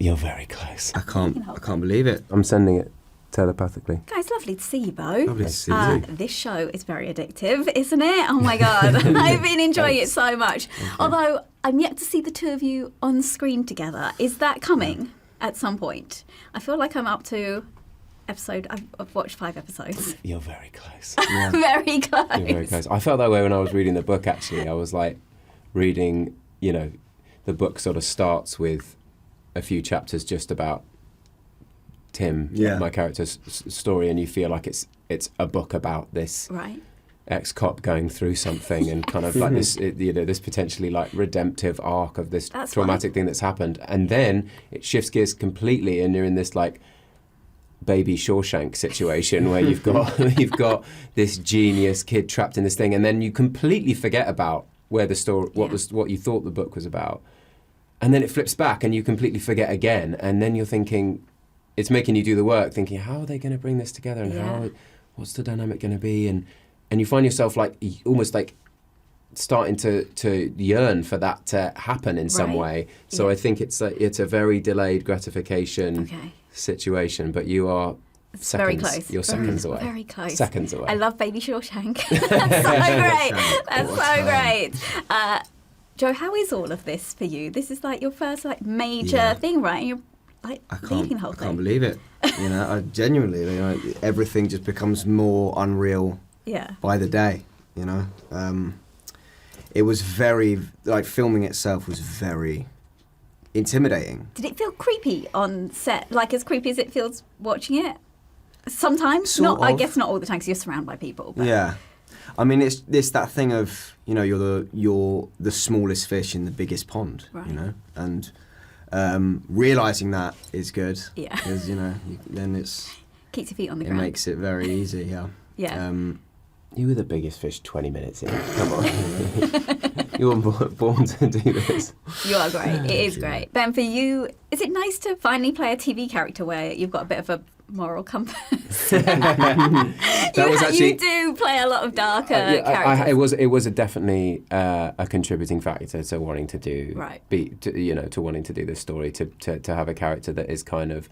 You're very close. I can't believe it. I'm sending it telepathically. Guys, lovely to see you both. Lovely to see you. This show is very addictive, isn't it? Oh my God. I've been enjoying it so much. Although I'm yet to see the two of you on screen together. Is that coming at some point? I feel like I'm up to I've watched 5 episodes. You're very close. Yeah. Very close. You're very close. I felt that way when I was reading the book, actually. I was like reading, the book sort of starts with a few chapters just about Tim, my character's story, and you feel like it's a book about this ex-cop going through something and kind of like this, this potentially like redemptive arc of this traumatic thing that's happened, and then it shifts gears completely, and you're in this like baby Shawshank situation where you've got this genius kid trapped in this thing, and then you completely forget about where the story, what you thought the book was about, and then it flips back and you completely forget again, and then you're thinking. It's making you do the work, thinking, how are they going to bring this together, and what's the dynamic going to be, and you find yourself like almost like starting to yearn for that to happen in some way. So I think it's a very delayed gratification situation, but you are seconds. Very close. You're seconds away. Very close. Seconds away. I love Baby Shawshank. That's so great. That's so great. Joe, how is all of this for you? This is like your first like major thing, right? You're leading the whole thing. I can't believe it. I genuinely, everything just becomes more unreal by the day, It was very, like, filming itself was very intimidating. Did it feel creepy on set? Like, as creepy as it feels watching it? Sometimes? I guess not all the time, because you're surrounded by people. But. Yeah. I mean, it's that thing of, you're the smallest fish in the biggest pond, and... realising that is good. Yeah. Because, then it's... Keeps your feet on the ground. It makes it very easy, Yeah. You were the biggest fish 20 minutes in. Come on. You were born to do this. You are great. It is great. Ben, for you, is it nice to finally play a TV character where you've got a bit of a moral compass? You do play a lot of darker characters. It was definitely a contributing factor to wanting to do to wanting to do this story, to have a character that is kind of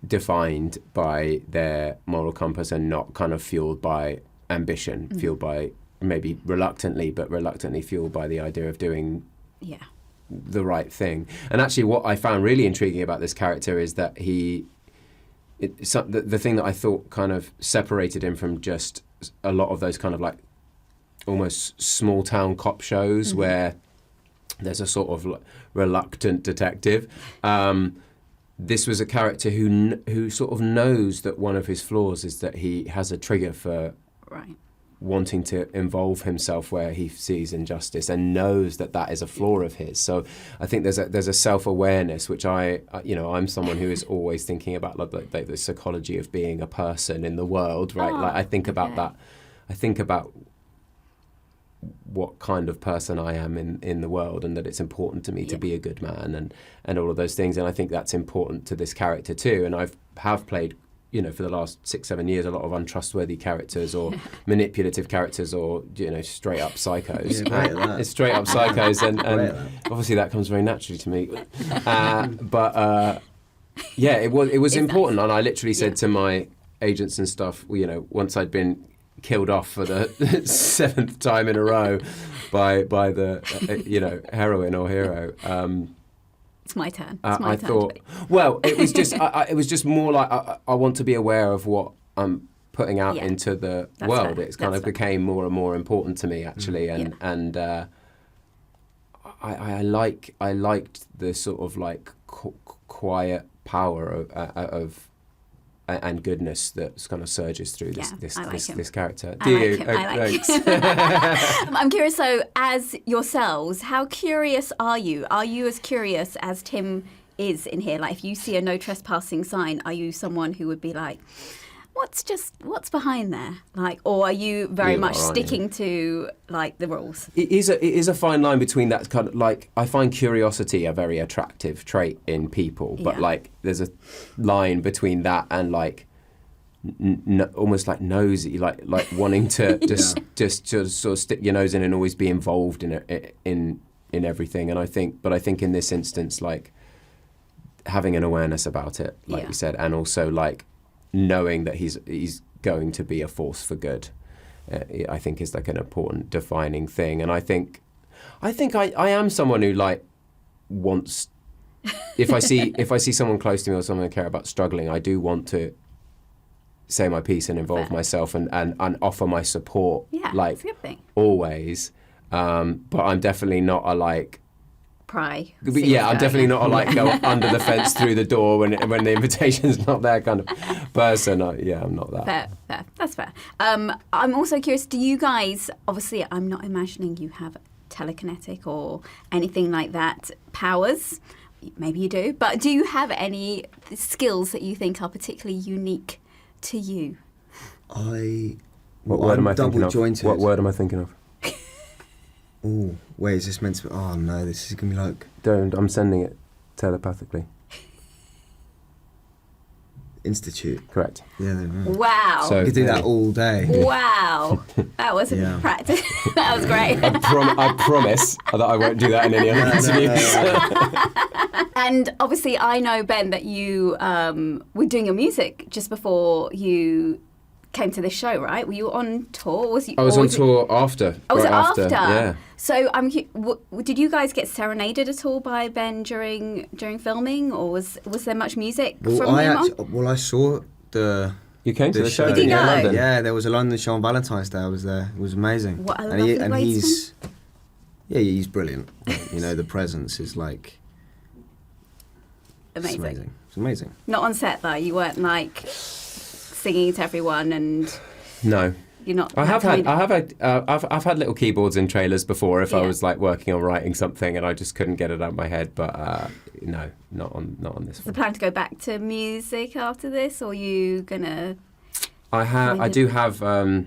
defined by their moral compass and not kind of fueled by ambition, fueled by maybe reluctantly fueled by the idea of doing the right thing. And actually what I found really intriguing about this character is that the thing that I thought kind of separated him from just a lot of those kind of like almost small town cop shows where there's a sort of reluctant detective. This was a character who sort of knows that one of his flaws is that he has a trigger for wanting to involve himself where he sees injustice, and knows that is a flaw of his. So I think there's a self-awareness, which I'm someone who is always thinking about like the psychology of being a person in the world, right? Like I think about that. I think about what kind of person I am in the world, and that it's important to me to be a good man and all of those things. And I think that's important to this character too. And have played, for the last 6-7 years, a lot of untrustworthy characters or manipulative characters or, straight up psychos. It's straight up psychos, and obviously that comes very naturally to me. It was important. And I literally said to my agents and stuff, once I'd been killed off for the 7th time in a row by the heroine or hero. It's my turn. I thought, well, it was just it was just more like I want to be aware of what I'm putting out into the world. It's kind of became more and more important to me actually, and I liked the sort of like quiet power of and goodness that kind of surges through this character. Do you? I'm curious, so as yourselves, how curious are you? Are you as curious as Tim is in here? Like, if you see a no trespassing sign, are you someone who would be like, what's behind there? Like, or are you very much sticking to like the rules? It is a fine line between that kind of like, I find curiosity a very attractive trait in people, but like there's a line between that and like almost like nosy, like wanting to just sort of stick your nose in and always be involved in everything. And I think in this instance, like having an awareness about it, like you said, and also like knowing that he's going to be a force for good, I think is like an important defining thing. And I think I am someone who like wants, if I see someone close to me or someone I care about struggling, I do want to say my piece and involve myself and offer my support, like that's a good thing. Always. But I'm definitely not a like pry. Yeah, I'm definitely not a like go under the fence through the door when the invitation's not there kind of person. I'm not that. Fair. That's fair. I'm also curious, do you guys, obviously I'm not imagining you have telekinetic or anything like that powers. Maybe you do, but do you have any skills that you think are particularly unique to you? What word am I thinking of? Jointed. What word am I thinking of? Oh, wait, is this meant to be... Oh, no, this is going to be like... Don't, I'm sending it telepathically. Institute. Correct. Yeah. Wow. So you could do that all day. Wow. That was a practice. That was great. I promise that I won't do that in any other interviews. And obviously I know, Ben, that you were doing your music just before you came to this show, right? Were you on tour? I was on tour after. Oh, was it after? Yeah. So did you guys get serenaded at all by Ben during filming, or was there much music from him on? I saw the... You came to the show? Did you go? London. Yeah, there was a London show on Valentine's Day. I was there. It was amazing. What a lovely way he's... Yeah, he's brilliant. You know, the presence is like... Amazing. It's amazing. Not on set though. You weren't like singing to everyone and. No. You're not. I've had little keyboards in trailers before if I was like working on writing something and I just couldn't get it out of my head. But no, not on this one. The plan to go back to music after this, or are you gonna? I do have. I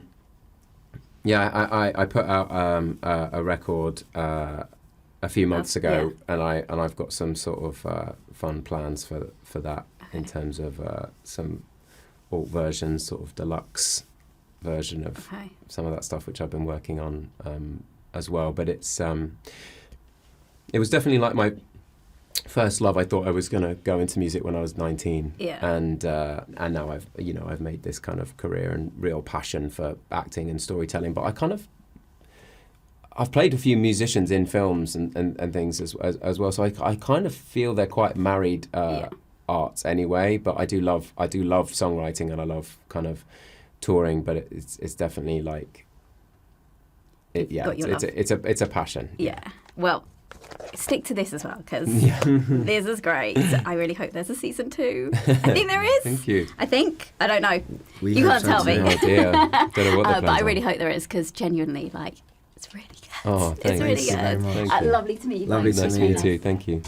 put out a record a few months ago, and I've got some sort of fun plans for that in terms of some alt versions, sort of deluxe version of some of that stuff which I've been working on as well. But it was definitely like my first love. I thought I was going to go into music when I was 19, and now I've made this kind of career and real passion for acting and storytelling. But I've played a few musicians in films and things as well, so I kind of feel they're quite married arts anyway. But I do love songwriting, and I love kind of touring. But it's definitely like it's a passion. Yeah. Well, stick to this as well, because this is great. I really hope there's a season 2. I think there is. Thank you. I don't know. You can't tell me. Oh dear. Don't know what the but I really hope there is, because genuinely, like, it's really good. Oh, thanks. It's really good. Thank you. Lovely to meet you. Lovely to meet you too. Thank you.